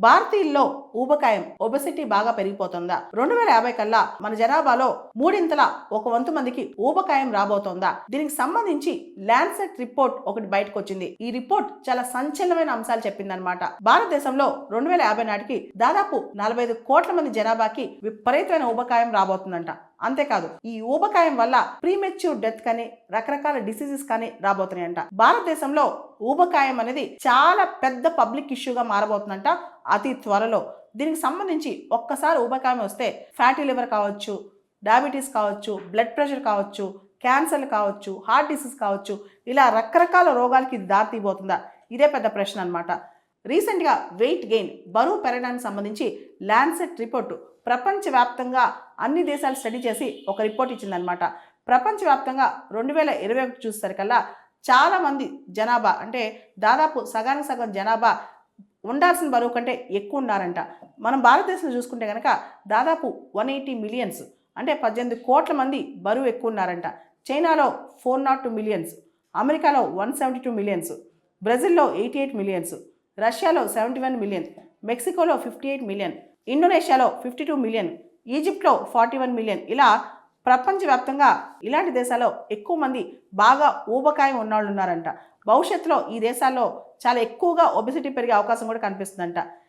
భారతీయుల్లో ఊబకాయం ఒబెసిటీ బాగా పెరిగిపోతుందా? 2050 కల్లా మన జనాభాలో మూడింతల ఒక వంతు మందికి ఊబకాయం రాబోతోందా? దీనికి సంబంధించి ల్యాన్సెట్ రిపోర్ట్ ఒకటి బయటకు వచ్చింది. ఈ రిపోర్ట్ చాలా సంచలనమైన అంశాలు చెప్పిందనమాట. భారతదేశంలో 2050 నాటికి దాదాపు 45 కోట్ల మంది జనాభాకి విపరీతమైన ఊబకాయం రాబోతుందంట. అంతేకాదు ఈ ఊబకాయం వల్ల ప్రీమెచ్యూర్ డెత్ కానీ రకరకాల డిసీజెస్ కానీ రాబోతున్నాయంట. భారతదేశంలో ఊబకాయం అనేది చాలా పెద్ద పబ్లిక్ ఇష్యూగా మారబోతుందంట అతి త్వరలో. దీనికి సంబంధించి ఒక్కసారి ఊబకాయం వస్తే ఫ్యాటీ లివర్ కావచ్చు, డయాబెటీస్ కావచ్చు, బ్లడ్ ప్రెషర్ కావచ్చు, క్యాన్సర్లు కావచ్చు, హార్ట్ డిసీజ్ కావచ్చు, ఇలా రకరకాల రోగాలకి ఇది దారితీయబోతుందా? ఇదే పెద్ద ప్రశ్న అనమాట. రీసెంట్గా వెయిట్ గెయిన్ బరువు పెరగడానికి సంబంధించి ల్యాన్సెట్ రిపోర్టు ప్రపంచవ్యాప్తంగా అన్ని దేశాలు స్టడీ చేసి ఒక రిపోర్ట్ ఇచ్చిందనమాట. ప్రపంచవ్యాప్తంగా 2021 చూసేసరికల్లా చాలామంది జనాభా అంటే దాదాపు సగానికి సగం జనాభా ఉండాల్సిన బరువు కంటే ఎక్కువ ఉన్నారంట. మనం భారతదేశంలో చూసుకుంటే కనుక దాదాపు 180 మిలియన్స్ అంటే 18 కోట్ల మంది బరువు ఎక్కువ ఉన్నారంట. చైనాలో 402 మిలియన్స్, అమెరికాలో 172 మిలియన్స్, బ్రెజిల్లో 88 మిలియన్స్, రష్యాలో 71 మిలియన్, మెక్సికోలో 58 మిలియన్, ఇండోనేషియాలో 52 మిలియన్, ఈజిప్ట్లో 41 మిలియన్. ఇలా ప్రపంచవ్యాప్తంగా ఇలాంటి దేశాల్లో ఎక్కువ మంది బాగా ఊబకాయం ఉన్నవాళ్ళు ఉన్నారంట. భవిష్యత్తులో ఈ దేశాల్లో చాలా ఎక్కువగా ఒబెసిటీ పెరిగే అవకాశం కూడా కనిపిస్తుందంట.